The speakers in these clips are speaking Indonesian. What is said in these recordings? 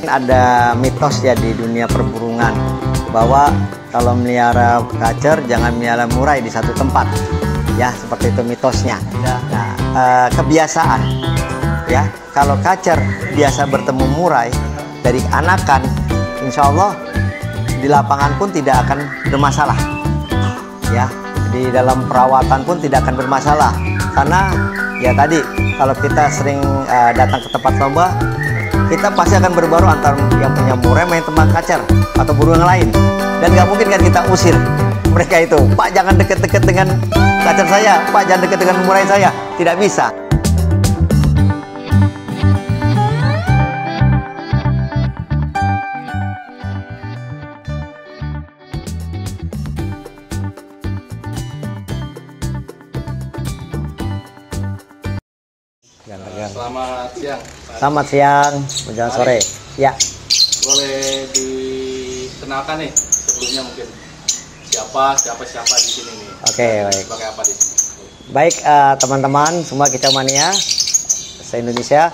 Ada mitos ya di dunia perburungan bahwa kalau melihara kacer jangan melihara murai di satu tempat. Ya, seperti itu mitosnya. Nah, kebiasaan ya, kalau kacer biasa bertemu murai dari anakan, insya Allah di lapangan pun tidak akan bermasalah. Ya, di dalam perawatan pun tidak akan bermasalah. Karena ya tadi kalau kita sering datang ke tempat lomba, kita pasti akan berbaru antara yang punya murai main tembak kacer atau burung yang lain, dan nggak mungkin kan kita usir mereka itu. Pak, jangan deket-deket dengan kacer saya, Pak jangan deket dengan murai saya. Tidak bisa. Selamat siang. Selamat siang, menjelang sore. Ya. Boleh dikenalkan nih sebelumnya mungkin siapa di sini nih. Oke, baik. Sebagai apa di sini? Baik, teman-teman semua Kicau Mania se-Indonesia.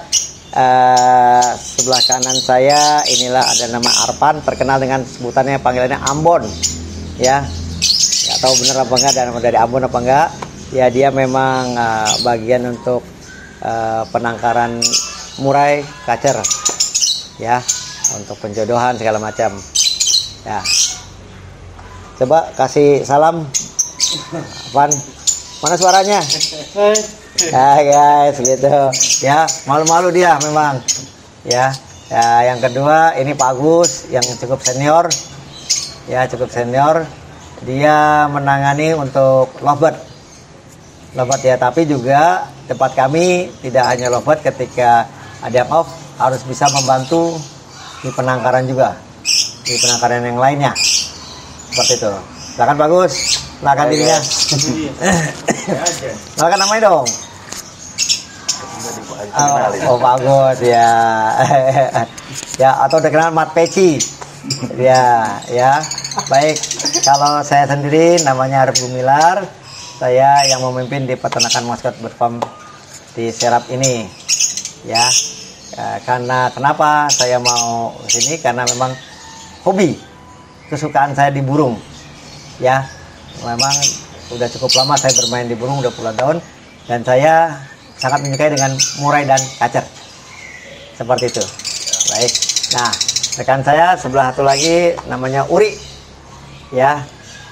Sebelah kanan saya inilah ada nama Arpan, terkenal dengan sebutannya panggilannya Ambon. Ya. Nggak tahu benar apa enggak dan dari Ambon apa enggak. Ya, dia memang bagian untuk penangkaran murai kacer ya, untuk penjodohan segala macam ya. Coba kasih salam Apaan? Mana suaranya? Ya guys gitu ya, malu-malu dia memang ya. Ya, yang kedua ini Pak Agus yang cukup senior ya, dia menangani untuk lovebird ya, tapi juga tempat kami tidak hanya lovebird, ketika ada yang off harus bisa membantu di penangkaran juga, di penangkaran yang lainnya seperti itu. Silakan bagus, silakan dirinya. Silakan namanya dong. Oh bagus ya. Ya, atau dikenal Mat Peci ya. Baik, kalau saya sendiri namanya Arif Gumilar. Saya yang memimpin di peternakan maskot bird farm di Serap ini ya. Karena kenapa saya mau sini, karena memang hobi, kesukaan saya di burung ya. Memang udah cukup lama saya bermain di burung, udah puluhan tahun, dan saya sangat menyukai dengan murai dan kacer seperti itu. Baik, nah rekan saya sebelah satu lagi namanya Uri ya.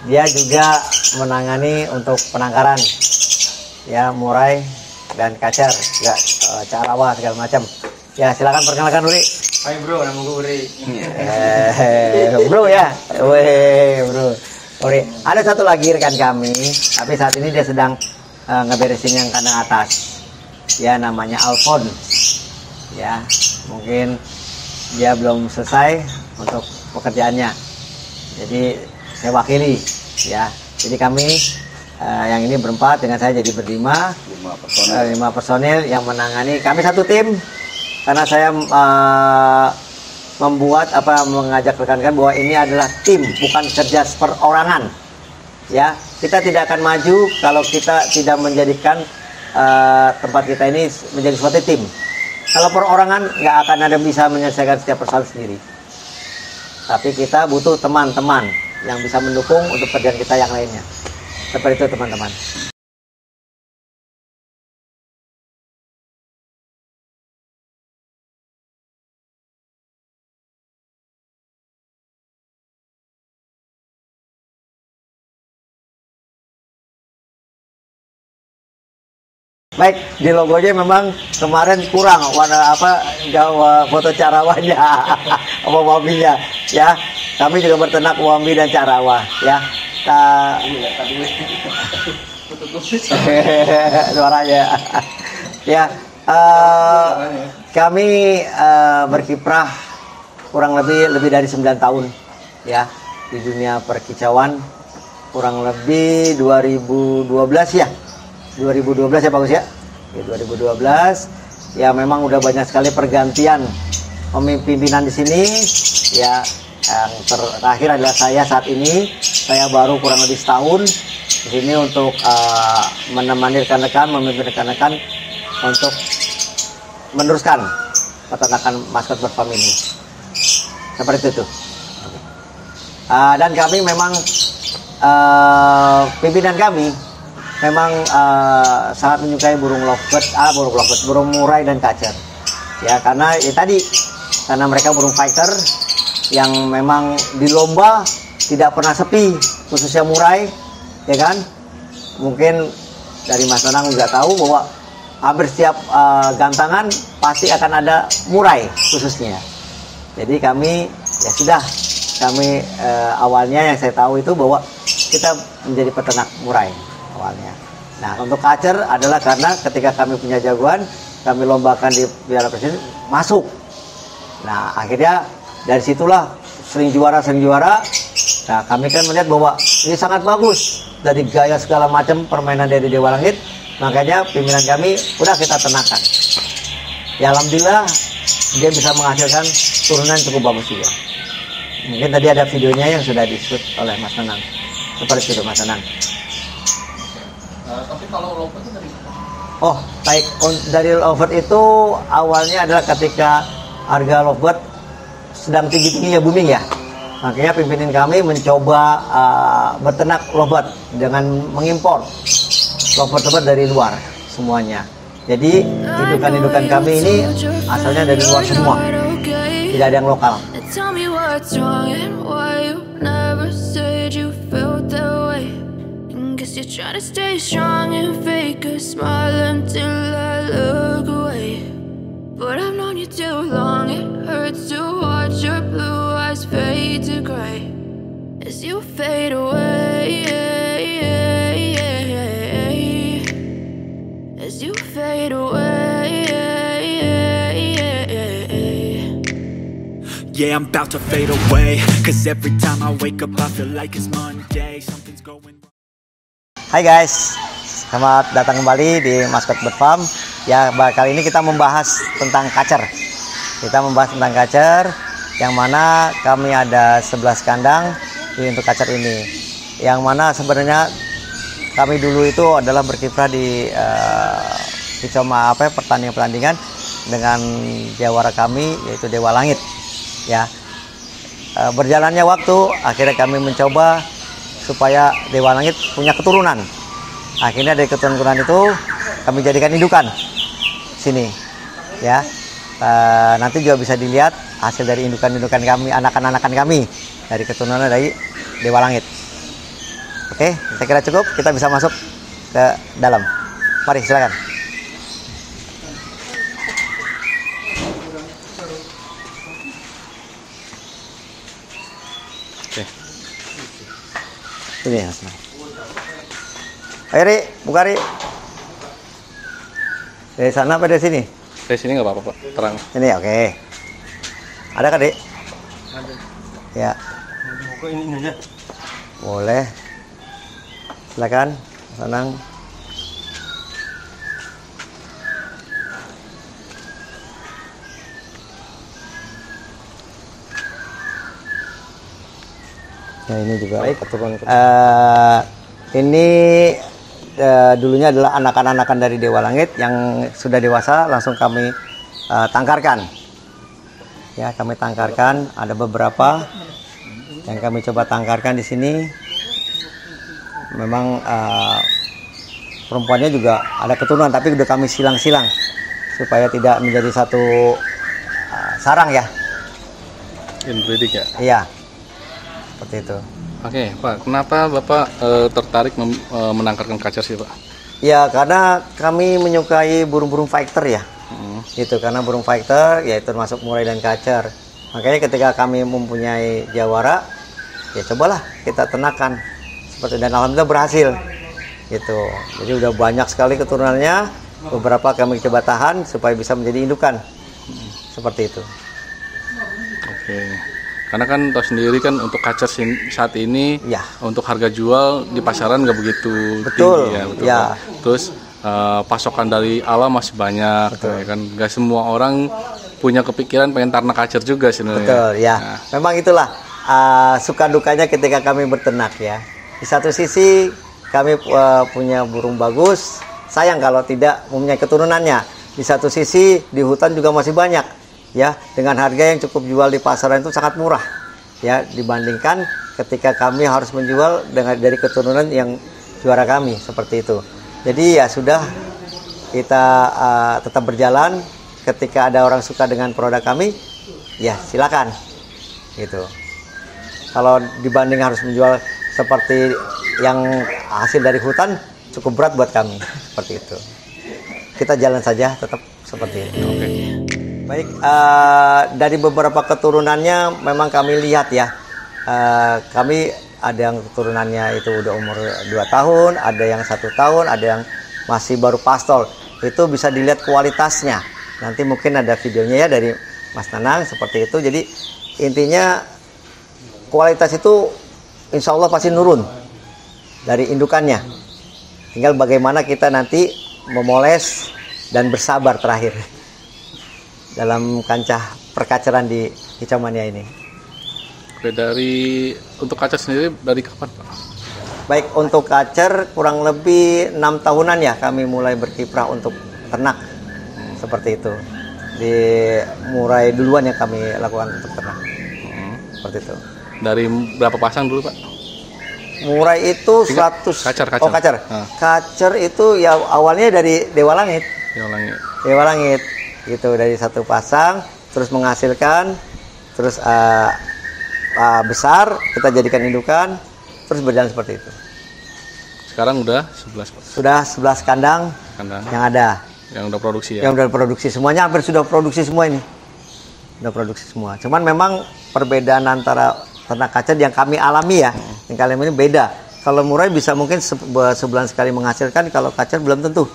Dia juga menangani untuk penangkaran ya, murai dan kacer ya, carawa segala macam ya. Silakan perkenalkan Uri. Hai bro, nama gue Uri. Bro ya, bro Uri. Ada satu lagi rekan kami, tapi saat ini dia sedang ngeberesin yang kandang atas ya, namanya Alfon ya. Mungkin dia belum selesai untuk pekerjaannya, jadi saya wakili ya. Jadi kami yang ini berempat, dengan saya jadi berlima, 5 personil yang menangani. Kami satu tim karena saya mengajak rekan-rekan bahwa ini adalah tim, bukan kerja perorangan ya. Kita tidak akan maju kalau kita tidak menjadikan tempat kita ini menjadi suatu tim. Kalau perorangan nggak akan ada bisa menyelesaikan setiap persoalan sendiri, tapi kita butuh teman-teman yang bisa mendukung untuk kerjaan kita yang lainnya. Seperti itu teman-teman. Baik, di logonya memang kemarin kurang warna foto carawanya apa wambinya ya. Kami juga berternak wambi dan carawa ya. Suaranya ya. Kami berkiprah kurang lebih dari 9 tahun ya di dunia perkicauan, kurang lebih 2012 ya. 2012 ya bagus ya. 2012 ya, memang udah banyak sekali pergantian pemimpinan di sini ya. Yang terakhir adalah saya saat ini. Saya baru kurang lebih setahun di sini untuk menemani rekan-rekan, memimpin rekan-rekan untuk meneruskan peternakan maskot bird farm ini seperti itu. Dan kami memang pimpinan kami memang sangat menyukai burung lovebird, burung murai dan kacer. Ya karena karena mereka burung fighter yang memang di lomba tidak pernah sepi, khususnya murai, ya kan? Mungkin dari Mas Nanang juga tahu bahwa hampir setiap gantangan pasti akan ada murai khususnya. Jadi kami awalnya yang saya tahu itu bahwa kita menjadi peternak murai awalnya. Nah untuk kacer adalah karena ketika kami punya jagoan, kami lombakan di Piala Presiden masuk. Nah akhirnya dari situlah sering juara. Nah kami kan melihat bahwa ini sangat bagus dari gaya segala macam permainan dari Dewa Langit. Makanya pimpinan kami udah kita ternakan. Ya alhamdulillah dia bisa menghasilkan turunan cukup bagus juga. Mungkin tadi ada videonya yang sudah di-shoot oleh Mas Nanang. Seperti itu Mas Nanang. Tapi kalau lovebird itu dari mana? Oh, dari lovebird itu awalnya adalah ketika harga lovebird sedang tinggi-tingginya booming ya. Makanya pimpinan kami mencoba beternak lovebird dengan mengimpor lovebird dari luar semuanya. Jadi indukan-indukan kami ini asalnya dari luar semua, tidak ada yang lokal. You're trying to stay strong and fake a smile until I look away. But I've known you too long, it hurts to watch your blue eyes fade to gray as you fade away. As you fade away. Yeah, I'm about to fade away, 'cause every time I wake up I feel like it's Monday. Something's going wrong. Hai guys, selamat datang kembali di Maskot Bird Farm. Ya, kali ini kita membahas tentang kacer. Kita membahas tentang kacer, yang mana kami ada 11 kandang untuk kacer ini. Yang mana sebenarnya kami dulu itu adalah berkiprah di pertandingan dengan jawara kami yaitu Dewa Langit. Ya, berjalannya waktu, akhirnya kami mencoba supaya Dewa Langit punya keturunan. Akhirnya dari keturunan itu kami jadikan indukan sini, ya. Nanti juga bisa dilihat hasil dari indukan-indukan kami, anakan-anakan kami dari keturunan dari Dewa Langit. Oke, saya kira cukup. Kita bisa masuk ke dalam. Mari silakan. Ini Mas. Ayo Ri, buka Ri. Dari sana apa dari sini? Dari sini nggak apa-apa Pak, terang. Ini oke. Ada kan Dik? Ada. Ya. Buka ini aja. Boleh. Silakan, senang. Ya ini juga keturunan. Ini dulunya adalah anakan-anakan dari Dewa Langit yang sudah dewasa, langsung kami tangkarkan. Ya, kami tangkarkan. Ada beberapa yang kami coba tangkarkan di sini. Memang perempuannya juga ada keturunan, tapi udah kami silang-silang supaya tidak menjadi satu sarang ya. Inbreeding ya? Iya. Seperti itu. Oke, Pak. Kenapa Bapak tertarik menangkarkan kacer sih, Pak? Ya, karena kami menyukai burung-burung fighter ya. Itu karena burung fighter yaitu termasuk murai dan kacer. Makanya ketika kami mempunyai jawara, ya cobalah kita ternakan. Seperti dan alhamdulillah berhasil. Gitu. Jadi udah banyak sekali keturunannya. Beberapa kami coba tahan supaya bisa menjadi indukan. Seperti itu. Oke. Karena kan tahu sendiri kan untuk kacer saat ini ya, untuk harga jual di pasaran nggak begitu betul, tinggi ya, betul ya. Kan? Terus pasokan dari alam masih banyak, ya kan? Nggak semua orang punya kepikiran pengen ternak kacer juga sebenarnya. Betul ya. Nah. Memang itulah suka dukanya ketika kami berternak ya. Di satu sisi kami punya burung bagus, sayang kalau tidak mempunyai keturunannya. Di satu sisi di hutan juga masih banyak ya, dengan harga yang cukup jual di pasaran itu sangat murah, ya, dibandingkan ketika kami harus menjual dari keturunan yang juara kami seperti itu. Jadi ya sudah, kita tetap berjalan. Ketika ada orang suka dengan produk kami, ya silakan, gitu. Kalau dibanding harus menjual seperti yang hasil dari hutan, cukup berat buat kami, seperti itu. Kita jalan saja tetap seperti itu. Oke. Baik, dari beberapa keturunannya memang kami lihat ya, kami ada yang keturunannya itu udah umur 2 tahun, ada yang 1 tahun, ada yang masih baru pastol. Itu bisa dilihat kualitasnya. Nanti mungkin ada videonya ya dari Mas Nanang seperti itu. Jadi intinya kualitas itu insya Allah pasti nurun dari indukannya. Tinggal bagaimana kita nanti memoles dan bersabar terakhir dalam kancah perkaceran di Kicau Mania ini. Oke, untuk kacer sendiri dari kapan, Pak? Baik, untuk kacer kurang lebih 6 tahunan ya kami mulai berkiprah untuk ternak, seperti itu. Mulai duluan yang kami lakukan untuk ternak, seperti itu. Dari berapa pasang dulu, Pak? Murai itu 100. Kacer. Oh, kacer. Kacer itu ya awalnya dari Dewa Langit. Dewa Langit. Gitu, dari 1 pasang terus menghasilkan, terus besar, kita jadikan indukan, terus berjalan seperti itu. Sekarang udah 11, Pak. Sudah 11 kandang yang ada. Yang udah produksi ya? Yang udah produksi, semuanya hampir sudah produksi semua ini. Udah produksi semua. Cuman memang perbedaan antara ternak kacer yang kami alami ya, yang kalian ini beda. Kalau murai bisa mungkin sebulan sekali menghasilkan, kalau kacer belum tentu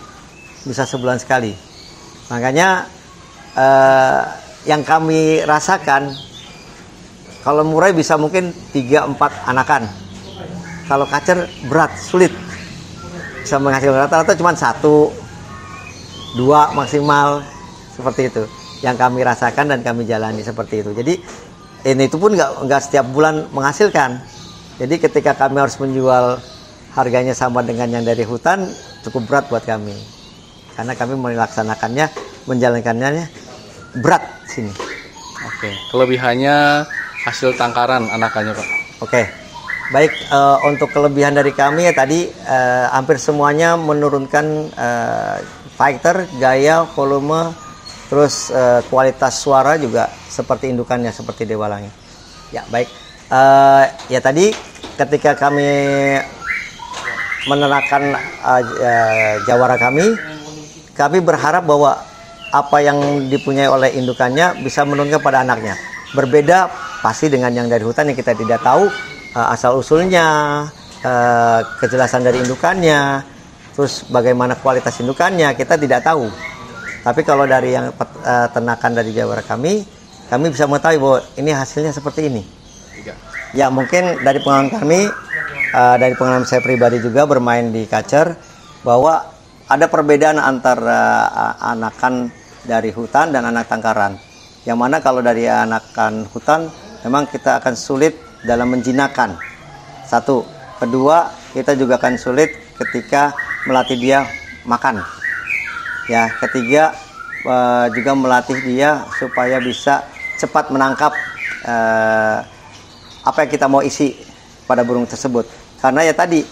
bisa sebulan sekali. Makanya yang kami rasakan, kalau murai bisa mungkin 3-4 anakan. Kalau kacer berat, sulit. Bisa menghasilkan rata-rata cuma 1-2 maksimal, seperti itu. Yang kami rasakan dan kami jalani seperti itu. Jadi ini itu pun nggak setiap bulan menghasilkan. Jadi ketika kami harus menjual harganya sama dengan yang dari hutan, cukup berat buat kami. Karena kami melaksanakannya, menjalankannya berat sini. Oke. Kelebihannya hasil tangkaran anakannya, Pak. Oke. Baik, untuk kelebihan dari kami ya tadi hampir semuanya menurunkan fighter, gaya, volume, terus kualitas suara juga seperti indukannya, seperti Dewa Langit. Ya, baik. Ya tadi ketika kami menerapkan jawara kami berharap bahwa apa yang dipunyai oleh indukannya bisa menurunkan pada anaknya. Berbeda pasti dengan yang dari hutan yang kita tidak tahu asal usulnya, kejelasan dari indukannya, terus bagaimana kualitas indukannya kita tidak tahu. Tapi kalau dari yang ternakan dari jawara kami bisa mengetahui bahwa ini hasilnya seperti ini. Ya mungkin dari pengalaman kami, dari pengalaman saya pribadi juga bermain di kacer, bahwa ada perbedaan antara anakan dari hutan dan anak tangkaran. Yang mana kalau dari anakan hutan memang kita akan sulit dalam menjinakkan. 1. Kedua, kita juga akan sulit ketika melatih dia makan. Ya, ketiga juga melatih dia supaya bisa cepat menangkap apa yang kita mau isi pada burung tersebut. Karena ya tadi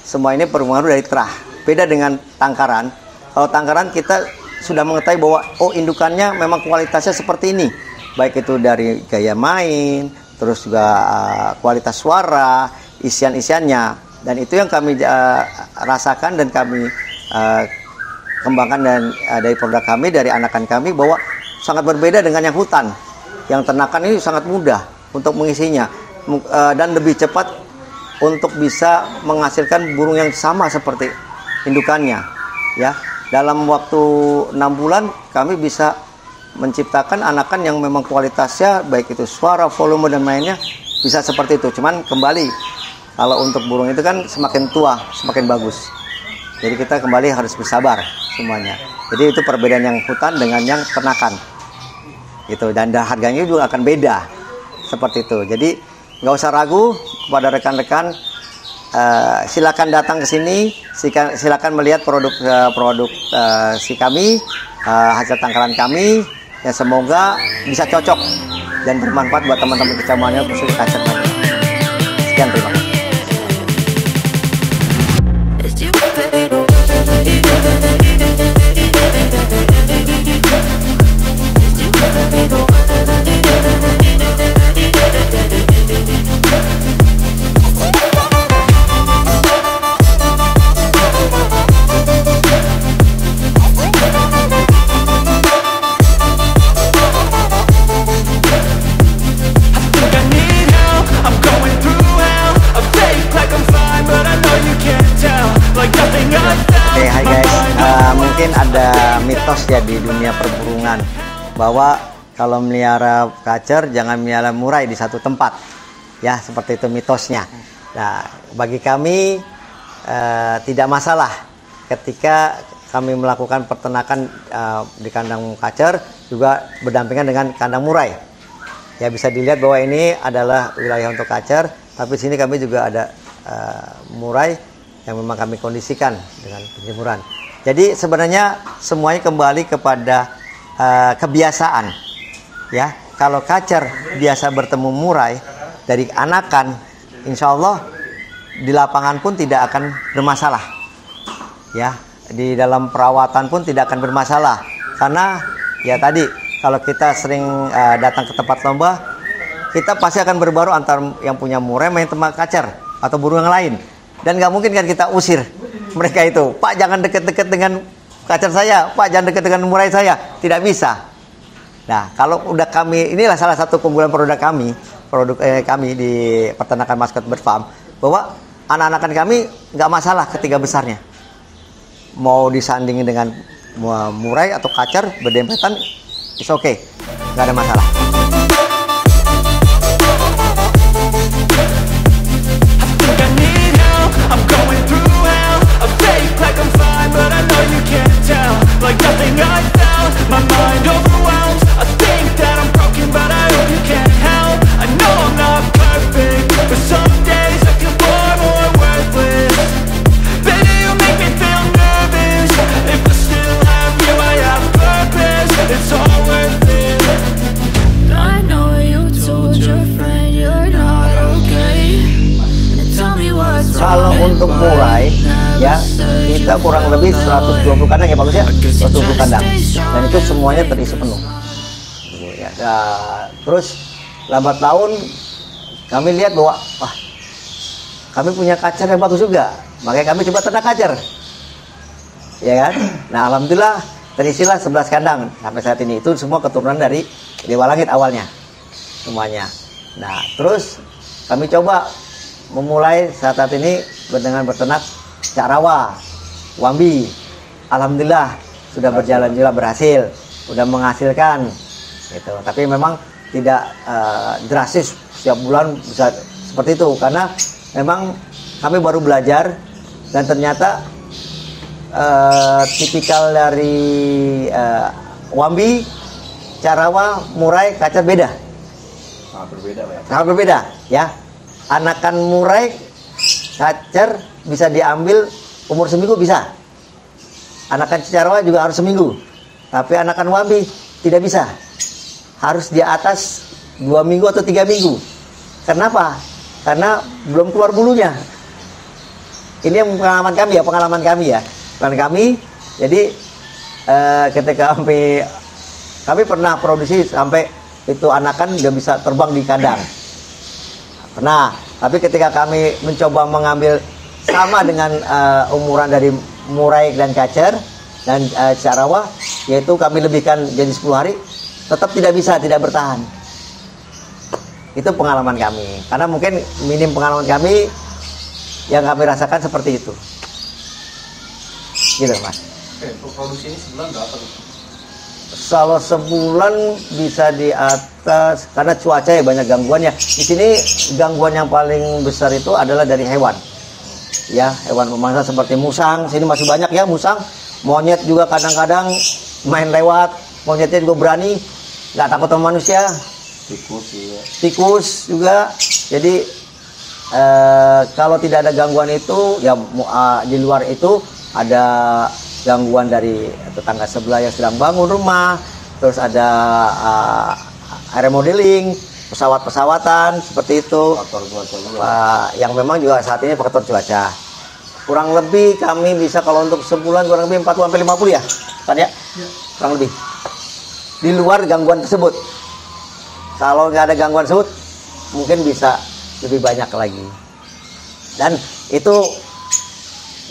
semua ini berpengaruh dari terah. Beda dengan tangkaran. Kalau tangkaran kita sudah mengetahui bahwa oh indukannya memang kualitasnya seperti ini. Baik itu dari gaya main, terus juga kualitas suara, isian-isiannya. Dan itu yang kami rasakan dan kami kembangkan dan dari produk kami, dari anakan kami, bahwa sangat berbeda dengan yang hutan. Yang ternakan ini sangat mudah untuk mengisinya dan lebih cepat untuk bisa menghasilkan burung yang sama seperti indukannya. Ya, dalam waktu 6 bulan kami bisa menciptakan anakan yang memang kualitasnya baik itu suara, volume dan mainnya bisa seperti itu. Cuman kembali kalau untuk burung itu kan semakin tua semakin bagus. Jadi kita kembali harus bersabar semuanya. Jadi itu perbedaan yang hutan dengan yang ternakan. Gitu, dan harganya juga akan beda. Seperti itu. Jadi nggak usah ragu kepada rekan-rekan, silakan datang ke sini, silakan melihat produk si kami, hasil tangkaran kami, Ya semoga bisa cocok dan bermanfaat buat teman-teman kecamatan khusus Kacer. Sekian, terima kasih. Oke, hai guys. Mungkin ada mitos ya di dunia perburungan bahwa kalau melihara kacer jangan melihara murai di satu tempat. Ya, seperti itu mitosnya. Nah, bagi kami tidak masalah ketika kami melakukan peternakan di kandang kacer juga berdampingan dengan kandang murai. Ya, bisa dilihat bahwa ini adalah wilayah untuk kacer, tapi di sini kami juga ada murai yang memang kami kondisikan dengan penjemuran. Jadi sebenarnya semuanya kembali kepada kebiasaan. Ya, kalau kacer biasa bertemu murai dari anakan, insya Allah di lapangan pun tidak akan bermasalah. Ya, di dalam perawatan pun tidak akan bermasalah. Karena ya tadi kalau kita sering datang ke tempat lomba, kita pasti akan berbaru antara yang punya murai main tempat kacer atau burung yang lain. Dan nggak mungkin kan kita usir mereka itu. Pak, jangan deket-deket dengan kacer saya. Pak, jangan deket dengan murai saya. Tidak bisa. Nah, kalau udah kami, inilah salah satu keunggulan produk kami di peternakan Maskot Bird Farm, bahwa anak-anakan kami nggak masalah ketiga besarnya. Mau disandingin dengan murai atau kacer berdempetan, it's okay, nggak ada masalah. I'm going through hell. I fake like I'm fine, but I know you can't tell. Like nothing I felt, my mind overwhelms. I think that I'm broken, but I hope you can't help. I know I'm not perfect, but some days I feel far more worthless. Baby, you make me feel nervous. If I still have you, I have purpose. It's all worth it. I know you told your friend you're not okay. Tell me what's wrong. Kalau untuk murai, ya kita kurang lebih 120 kandang ya bagus ya, 120 kandang, dan itu semuanya terisi penuh. Ya, terus lambat laun kami lihat bahwa wah, kami punya kacer yang bagus juga, makanya kami coba ternak kacer, ya kan? Nah, alhamdulillah terisilah 11 kandang sampai saat ini. Itu semua keturunan dari Dewa Langit awalnya semuanya. Nah, terus kami coba memulai saat ini dengan berternak Carawa, Wambi. Alhamdulillah sudah berjalan juga, berhasil, sudah menghasilkan gitu. Tapi memang tidak drastis setiap bulan bisa seperti itu, karena memang kami baru belajar dan ternyata tipikal dari Wambi, Carawa, murai, kacer beda. Sangat berbeda ya. Anakan murai kacer bisa diambil umur seminggu bisa. Anakan Carawa juga harus seminggu. Tapi anakan Wambi tidak bisa. Harus di atas 2 minggu atau 3 minggu. Kenapa? Karena belum keluar bulunya. Ini yang pengalaman kami ya. Pengalaman kami. Jadi ketika kami pernah produksi sampai itu anakan udah bisa terbang di kandang. Pernah, tapi ketika kami mencoba mengambil sama dengan umuran dari murai dan kacer dan Carawa, yaitu kami lebihkan jadi 10 hari, tetap tidak bisa, tidak bertahan. Itu pengalaman kami, karena mungkin minim pengalaman kami yang kami rasakan seperti itu. Gitu Mas. Oke, untuk produksi ini sebulan berapa tuh? Kalau sebulan bisa di atas, karena cuaca ya banyak gangguannya. Di sini gangguan yang paling besar itu adalah dari hewan. Ya, hewan pemangsa seperti musang. Sini masih banyak ya musang. Monyet juga kadang-kadang main lewat. Monyetnya juga berani, nggak takut sama manusia. Tikus juga. Jadi kalau tidak ada gangguan itu, ya di luar itu ada gangguan dari tetangga sebelah yang sedang bangun rumah, terus ada aeromodeling, pesawat-pesawatan seperti itu. Faktor cuaca juga. Yang memang juga saat ini faktor cuaca. Kurang lebih kami bisa kalau untuk sebulan kurang lebih 40 sampai 50 ya, kan ya? Kurang lebih. Di luar gangguan tersebut. Kalau nggak ada gangguan tersebut, mungkin bisa lebih banyak lagi. Dan itu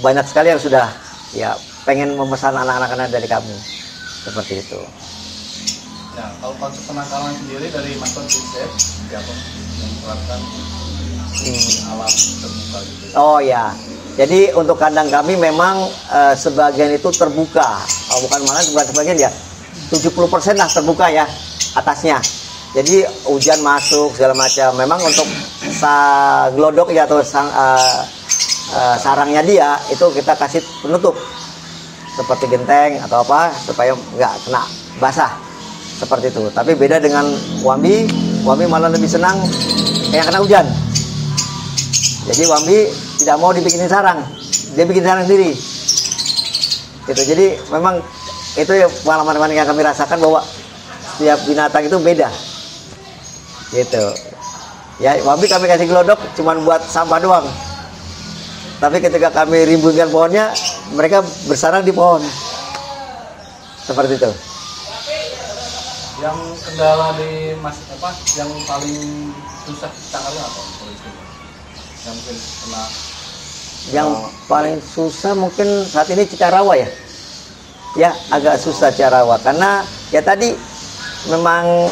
banyak sekali yang sudah ya pengen memesan anak-anak dari kami. Seperti itu. Nah, kalau konsep penangkaran sendiri dari Master Princess, siapa yang menerapkan alam terbuka gitu? Oh ya, jadi untuk kandang kami memang sebagian itu terbuka. Bukan sebagian ya, 70% lah terbuka ya atasnya. Jadi hujan masuk segala macam. Memang untuk glodok ya atau sarangnya dia itu kita kasih penutup seperti genteng atau apa supaya nggak kena basah seperti itu. Tapi beda dengan Wambi malah lebih senang yang kena hujan. Jadi Wambi tidak mau dibikinin sarang, dia bikin sarang sendiri. Gitu. Jadi memang itu ya pengalaman yang kami rasakan bahwa setiap binatang itu beda. Gitu. Ya, Wambi kami kasih glodok cuman buat sampah doang. Tapi ketika kami rimbunkan pohonnya, mereka bersarang di pohon. Seperti itu. Yang kendala di yang paling susah ditangani apa? Yang mungkin kena Yang paling susah mungkin saat ini Cicarawa ya. Ya, agak susah Cicarawa karena ya tadi memang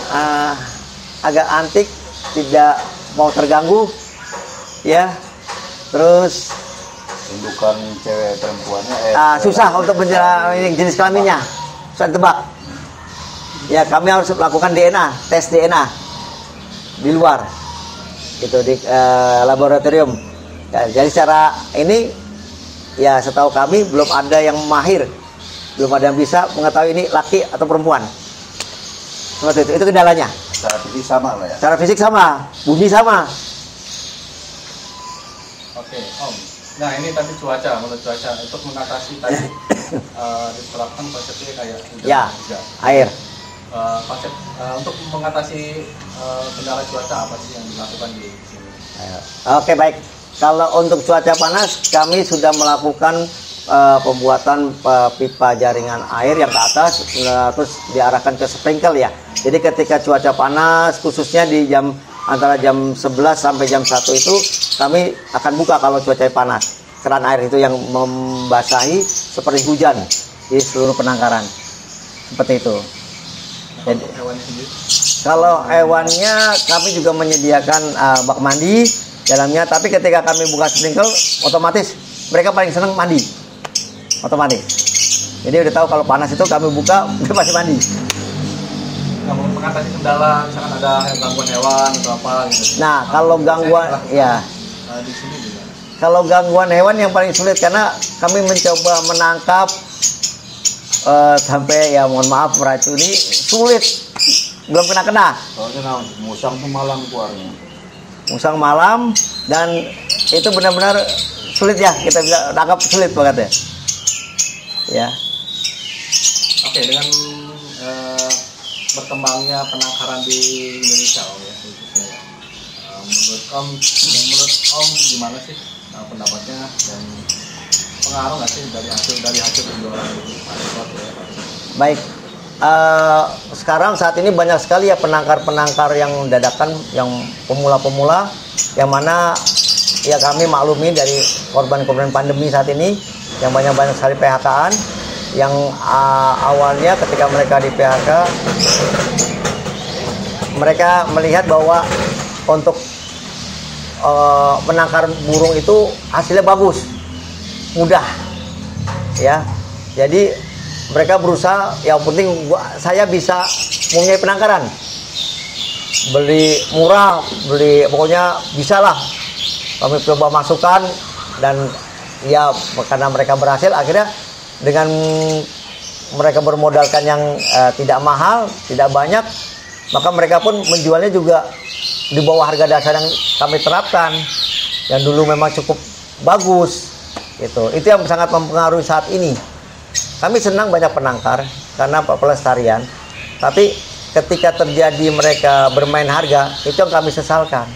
agak antik, tidak mau terganggu. Ya. Terus Indukan cewek perempuannya susah untuk menjelaskan jenis kelaminnya. Susah tebak. Ya, kami harus melakukan tes DNA di luar. Gitu di laboratorium. Ya, jadi secara ini ya setahu kami belum ada yang mahir, belum ada yang bisa mengetahui ini laki atau perempuan. Seperti itu kendalanya. Secara fisik sama lah ya. Secara fisik sama, bunyi sama. Oke, Om. Nah, ini tadi menurut cuaca untuk mengatasi tadi diterapkan konsepnya kayak Ya, hujan. air. Konsep untuk mengatasi kendala cuaca apa sih yang dilakukan di sini? Oke, baik. Kalau untuk cuaca panas, kami sudah melakukan pembuatan pipa jaringan air yang ke atas, terus diarahkan ke sprinkle ya. Jadi ketika cuaca panas, khususnya di antara jam 11 sampai jam 1 itu, kami akan buka kalau cuaca panas. Keran air itu yang membasahi seperti hujan di seluruh penangkaran. Seperti itu. Jadi, Hewan sendiri? kalau hewannya kami juga menyediakan bak mandi dalamnya, tapi ketika kami buka sprinkle otomatis mereka paling senang mandi otomatis. Jadi udah tahu kalau panas itu kami buka dia pasti mandi. Nah, mengatasi kendala misalkan ada gangguan hewan atau apa gitu. Nah, kalau gangguan ya Di sini juga. kalau gangguan hewan yang paling sulit karena kami mencoba menangkap sampai ya mohon maaf meracuni sulit, belum kena. Soalnya musang tuh malam keluarnya. Musang malam dan itu benar-benar sulit ya, kita bisa tangkap sulit banget ya. Oke, dengan berkembangnya penangkaran di Indonesia, Om ya, khususnya ya. Menurut Om gimana sih pendapatnya dan pengaruh nggak sih dari hasil penjualan ekspor ya? Baik, sekarang saat ini banyak sekali ya penangkar-penangkar yang dadakan, yang pemula-pemula, yang mana ya kami maklumi dari korban-korban pandemi saat ini yang banyak sekali PHK-an, yang awalnya ketika mereka di PHK mereka melihat bahwa untuk menangkar burung itu hasilnya bagus, mudah ya. Jadi mereka berusaha, yang penting saya bisa mempunyai penangkaran, beli murah, beli pokoknya bisalah. Kami coba masukkan dan ya karena mereka berhasil, akhirnya dengan mereka bermodalkan yang tidak mahal, tidak banyak, maka mereka pun menjualnya juga di bawah harga dasar yang kami terapkan, yang dulu memang cukup bagus. Itu yang sangat mempengaruhi saat ini. Kami senang banyak penangkar karena pelestarian, Tapi ketika terjadi mereka bermain harga, itu yang kami sesalkan.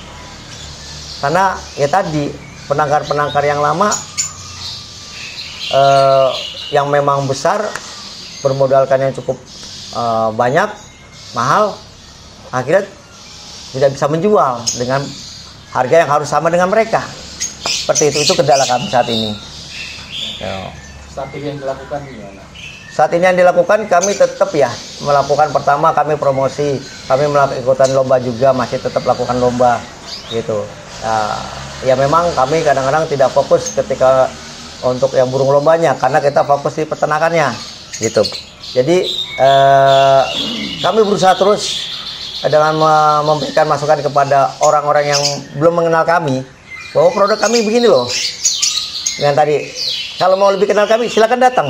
Karena ya tadi penangkar-penangkar yang lama yang memang besar, bermodalkan yang cukup banyak, mahal, akhirnya tidak bisa menjual dengan harga yang harus sama dengan mereka. Seperti itu kendala kami saat ini. Strategi yang dilakukan gimana? Saat ini yang dilakukan, kami tetap ya melakukan, pertama kami promosi, kami melakukan lomba juga, masih tetap lakukan lomba gitu. Ya memang kami kadang-kadang tidak fokus ketika untuk yang burung lombanya, karena kita fokus di peternakannya gitu. Jadi kami berusaha terus dengan memberikan masukan kepada orang-orang yang belum mengenal kami, bahwa produk kami begini loh. Dengan tadi, kalau mau lebih kenal kami silakan datang,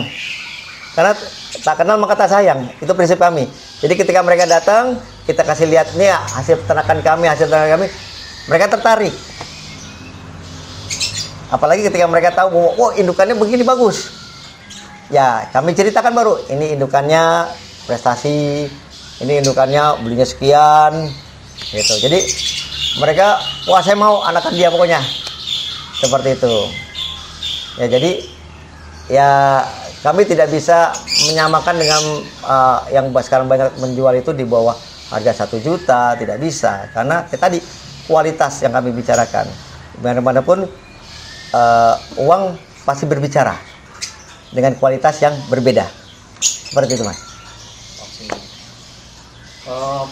karena tak kenal maka tak sayang, itu prinsip kami. Jadi ketika mereka datang, kita kasih lihat nih hasil peternakan kami, mereka tertarik. Apalagi ketika mereka tahu bahwa oh indukannya begini bagus, ya kami ceritakan baru, ini indukannya prestasi, ini indukannya belinya sekian gitu. Jadi mereka, wah saya mau anakan dia pokoknya, seperti itu ya. Jadi ya kami tidak bisa menyamakan dengan yang sekarang banyak menjual itu di bawah harga 1 juta, tidak bisa, karena tadi kualitas yang kami bicarakan. Bagaimanapun uang pasti berbicara dengan kualitas yang berbeda, seperti itu Mas. Oke.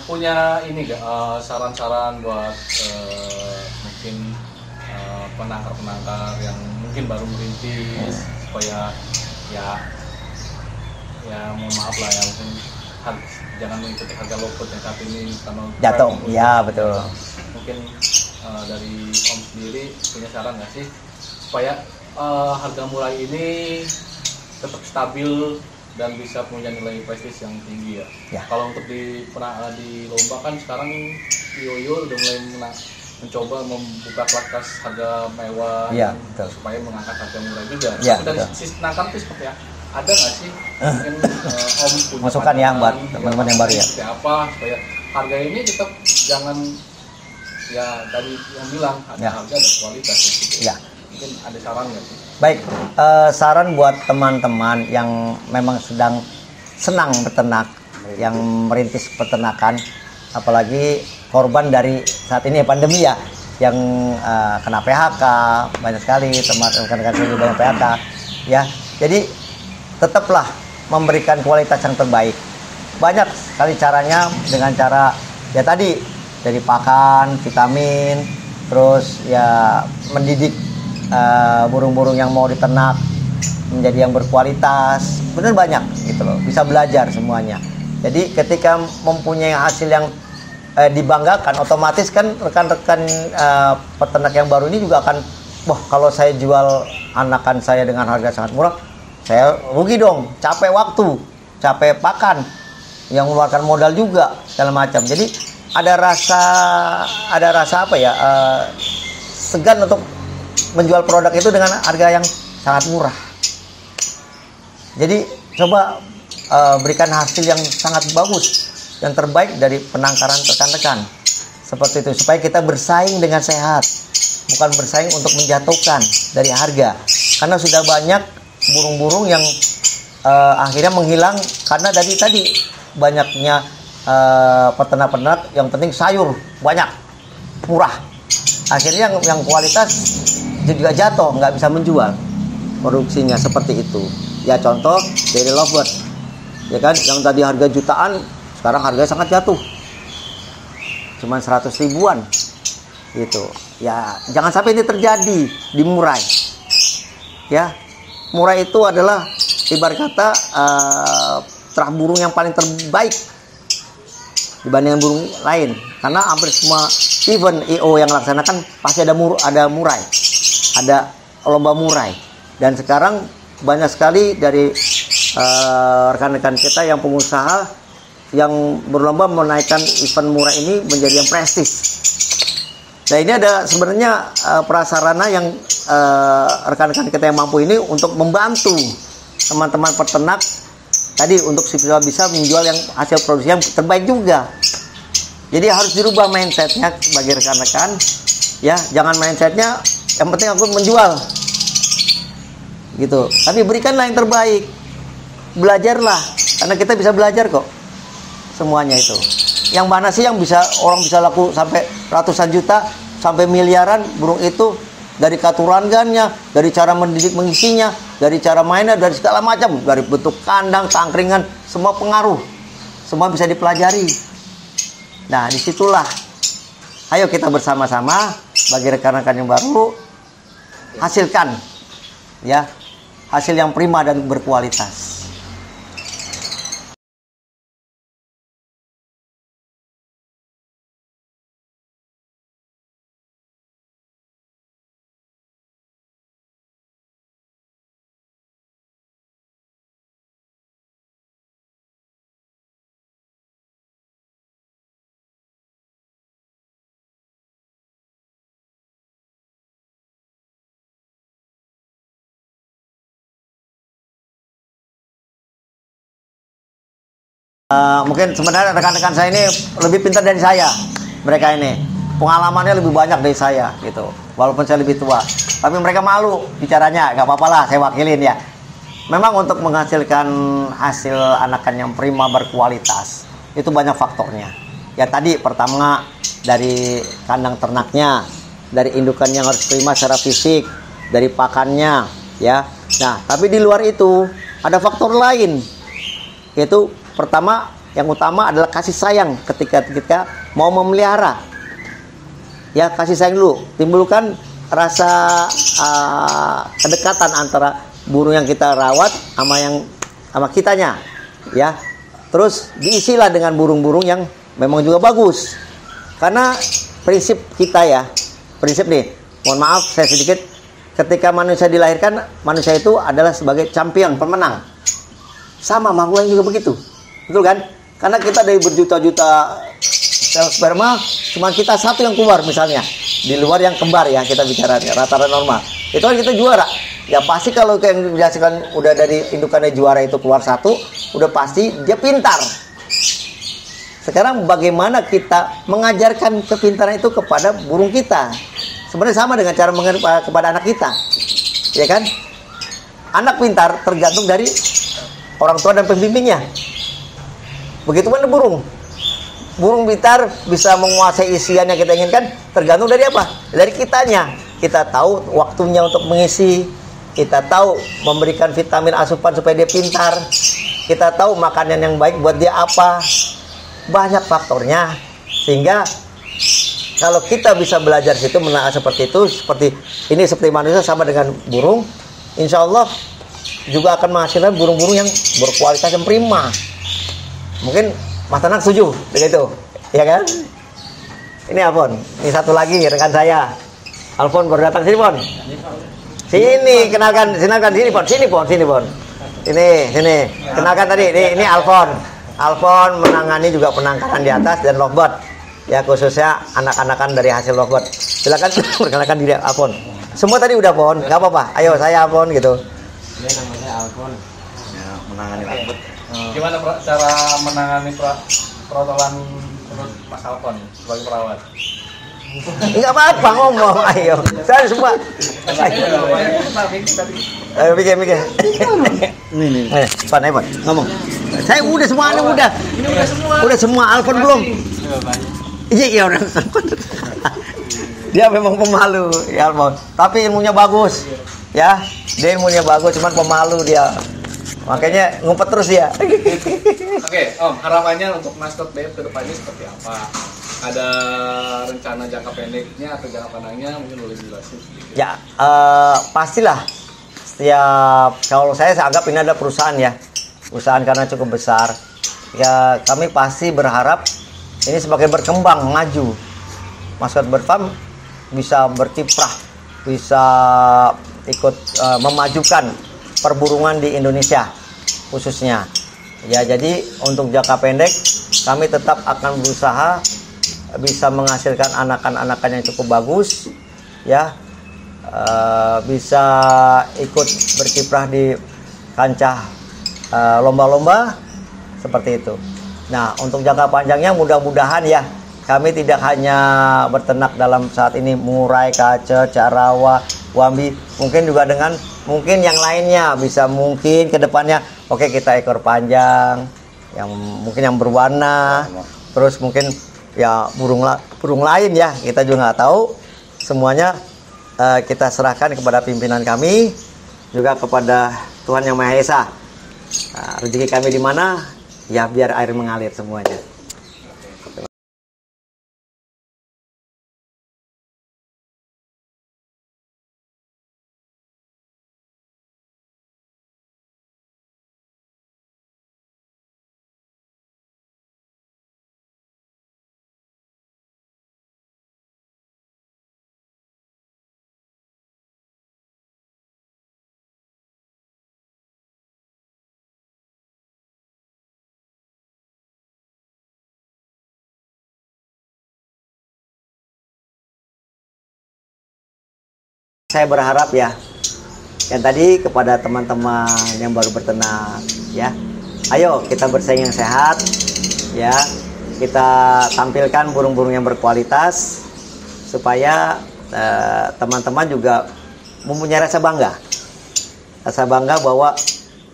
Punya ini gak saran-saran buat mungkin penangkar-penangkar yang mungkin baru merintis supaya ya mohon maaf lah ya, mungkin jangan mengikuti harga low cost yang saat ini karena jatuh ya betul. Mungkin dari Om sendiri punya saran nggak sih supaya harga murah ini tetap stabil dan bisa punya nilai prestis yang tinggi ya. Kalau untuk di lomba kan sekarang Yoyo udah mulai mencoba membuka kelas harga mewah ya, supaya mengangkat harga murah juga. Ya, dari sisi penangkar itu seperti ada nggak sih mungkin Om punya masukan yang buat teman-teman yang baru ya? Seperti apa supaya harga ini tetap jangan ya tadi yang bilang ada harga dan kualitas gitu. Ya. Mungkin ada saran nggak sih? Baik, saran buat teman-teman yang memang sedang senang beternak, yang merintis peternakan, apalagi korban dari saat ini pandemi ya, yang kena PHK banyak sekali, teman-teman juga banyak PHK ya. Jadi tetaplah memberikan kualitas yang terbaik. Banyak sekali caranya, dengan cara ya tadi dari pakan, vitamin, terus ya mendidik burung-burung yang mau diternak menjadi yang berkualitas, benar banyak gitu loh, bisa belajar semuanya. Jadi ketika mempunyai hasil yang dibanggakan, otomatis kan rekan-rekan peternak yang baru ini juga akan, wah kalau saya jual anakan saya dengan harga sangat murah, saya rugi dong, capek waktu, capek pakan, yang mengeluarkan modal juga segala macam. Jadi ada rasa apa ya, segan untuk menjual produk itu dengan harga yang sangat murah. Jadi coba berikan hasil yang sangat bagus, yang terbaik dari penangkaran rekan-rekan, seperti itu, supaya kita bersaing dengan sehat, bukan bersaing untuk menjatuhkan dari harga. Karena sudah banyak burung-burung yang akhirnya menghilang karena dari tadi banyaknya peternak-peternak yang penting sayur banyak, murah, akhirnya yang kualitas juga jatuh, nggak bisa menjual produksinya, seperti itu ya. Contoh dari Lovebird ya kan, yang tadi harga jutaan sekarang harganya sangat jatuh, cuman 100 ribuan gitu ya. Jangan sampai ini terjadi di murai ya. Murai itu adalah ibarat kata terah burung yang paling terbaik dibandingkan burung lain, karena hampir semua event IO yang laksanakan pasti ada murai, ada lomba murai. Dan sekarang banyak sekali dari rekan-rekan kita yang pengusaha yang berlomba menaikkan event murai ini menjadi yang prestis. Nah ini ada sebenarnya prasarana yang rekan-rekan kita yang mampu ini untuk membantu teman-teman peternak tadi untuk bisa menjual yang hasil produksi yang terbaik juga. Jadi harus dirubah mindsetnya bagi rekan-rekan, ya. Jangan mindsetnya yang penting aku menjual, gitu. Tapi berikanlah yang terbaik, belajarlah, karena kita bisa belajar kok semuanya itu. Yang mana sih yang bisa orang bisa laku sampai ratusan juta, sampai miliaran burung itu, dari katurangannya, dari cara mendidik mengisinya, dari cara mainnya, dari segala macam, dari bentuk kandang, tangkringan, semua pengaruh, semua bisa dipelajari. Nah, disitulah, ayo kita bersama-sama bagi rekan-rekan yang baru, hasilkan, ya, hasil yang prima dan berkualitas. Mungkin sebenarnya rekan-rekan saya ini lebih pintar dari saya. Mereka ini pengalamannya lebih banyak dari saya, gitu. Walaupun saya lebih tua, tapi mereka malu bicaranya. Gak apa-apa lah, saya wakilin ya. Memang untuk menghasilkan hasil anakan yang prima berkualitas itu banyak faktornya. Ya tadi pertama dari kandang ternaknya, dari indukan yang harus prima secara fisik, dari pakannya, ya. Nah, tapi di luar itu ada faktor lain, yaitu pertama, yang utama adalah kasih sayang ketika kita mau memelihara. Ya, kasih sayang dulu. Timbulkan rasa kedekatan antara burung yang kita rawat sama kitanya. Ya. Terus diisilah dengan burung-burung yang memang juga bagus. Karena prinsip kita ya, prinsip nih, mohon maaf saya sedikit, ketika manusia dilahirkan, manusia itu adalah sebagai champion, pemenang. Sama makhluk lain juga begitu. Betul kan? Karena kita dari berjuta-juta sel sperma, cuma kita satu yang keluar misalnya. Di luar yang kembar ya, kita bicara rata-rata normal. Itu kan kita juara. Ya pasti kalau yang dihasilkan udah dari indukannya juara itu keluar satu, udah pasti dia pintar. Sekarang bagaimana kita mengajarkan kepintaran itu kepada burung kita? Sebenarnya sama dengan cara kepada anak kita. Ya kan? Anak pintar tergantung dari orang tua dan pembimbingnya. Begitu pun burung. Burung pintar bisa menguasai isian yang kita inginkan tergantung dari apa? Dari kitanya. Kita tahu waktunya untuk mengisi. Kita tahu memberikan vitamin asupan supaya dia pintar. Kita tahu makanan yang baik buat dia apa. Banyak faktornya. Sehingga kalau kita bisa belajar situ menelaah seperti itu, seperti manusia sama dengan burung, insya Allah juga akan menghasilkan burung-burung yang berkualitas yang prima. Mungkin Mas Tanang setuju dengan itu, ya kan? Ini Alfon, ini satu lagi rekan saya. Alfon baru datang sini, Pon. Sini, kenalkan sini, Pon. Sini. Sini. Kenalkan tadi, ini Alfon. Alfon menangani juga penangkaran di atas dan lovebird. Ya khususnya anak-anakan dari hasil lovebird. Silakan perkenalkan diri Alfon. Semua tadi udah, Pon. Enggak apa-apa. Ayo saya Alfon gitu. Dia namanya Alfon. Ya, menangani lovebird. Gimana cara menangani perotolan menurut Mas Alfon sebagai perawat? Enggak apa-apa ngomong, ayo. Saya semua. Ayo mikir. Ini. Ayo, ngomong. Saya udah semuanya udah. Ini udah semua. Udah semua, Alfon belum. Iya udah. Dia memang pemalu, ya Alfon. Tapi ilmunya bagus. Ya, dia ilmunya bagus, cuman pemalu dia. Makanya ngumpet terus dia. Oke, Om, harapannya untuk maskot BF ke depannya seperti apa? Ada rencana jangka pendeknya atau jangka panjangnya, mungkin boleh dijelasin sedikit. Ya, pastilah. Kalau saya anggap ini adalah perusahaan ya. Perusahaan karena cukup besar. Ya, kami pasti berharap ini semakin berkembang, maju. Maskot Bird Farm bisa berkiprah, bisa ikut memajukan perburungan di Indonesia khususnya. Ya, jadi untuk jangka pendek kami tetap akan berusaha bisa menghasilkan anakan-anakan yang cukup bagus, ya, bisa ikut berkiprah di kancah lomba-lomba seperti itu. Nah, untuk jangka panjangnya mudah-mudahan ya kami tidak hanya berternak dalam saat ini Murai, Kace, Carawa, Wambi, mungkin juga dengan mungkin yang lainnya bisa mungkin ke depannya oke kita ekor panjang yang mungkin yang berwarna, terus mungkin ya burung lain ya, kita juga nggak tahu. Semuanya kita serahkan kepada pimpinan kami, juga kepada Tuhan Yang Maha Esa. Nah, rezeki kami di mana ya biar air mengalir semuanya. Saya berharap ya, yang tadi kepada teman-teman yang baru berternak ya, ayo kita bersaing yang sehat ya, kita tampilkan burung-burung yang berkualitas supaya teman-teman juga mempunyai rasa bangga bahwa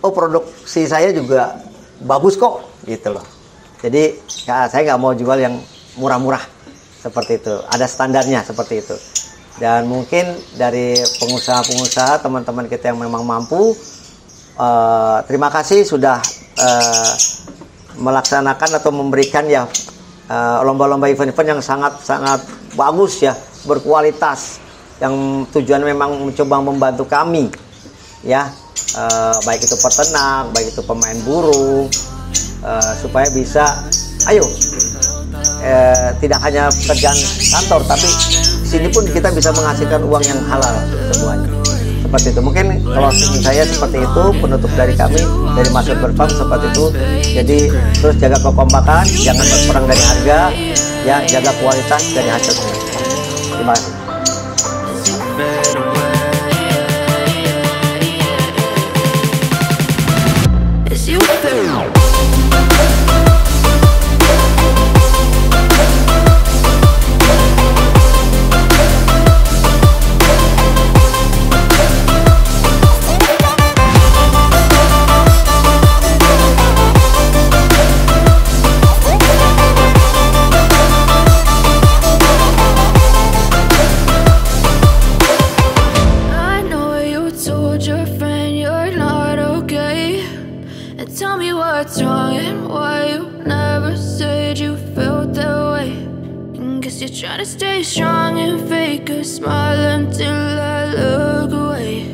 oh produksi saya juga bagus kok gitu loh. Jadi ya, saya nggak mau jual yang murah-murah seperti itu, ada standarnya seperti itu. Dan mungkin dari pengusaha-pengusaha teman-teman kita yang memang mampu, terima kasih sudah melaksanakan atau memberikan ya lomba-lomba event-event yang sangat-sangat bagus ya, berkualitas, yang tujuan memang mencoba membantu kami ya, baik itu peternak, baik itu pemain burung, supaya bisa ayo tidak hanya pekerjaan kantor, tapi sini pun kita bisa menghasilkan uang yang halal semuanya. Seperti itu. Mungkin closing saya seperti itu, penutup dari kami dari Masud Berfarm seperti itu. Jadi terus jaga kekompakan, jangan berperang dari harga, ya jaga kualitas dari hasilnya. Terima kasih. Tell me what's wrong and why you never said you felt that way. Guess you're trying to stay strong and fake a smile until I look away.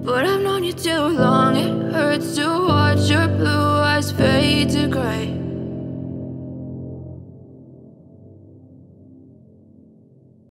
But I've known you too long, it hurts to watch your blue eyes fade to gray.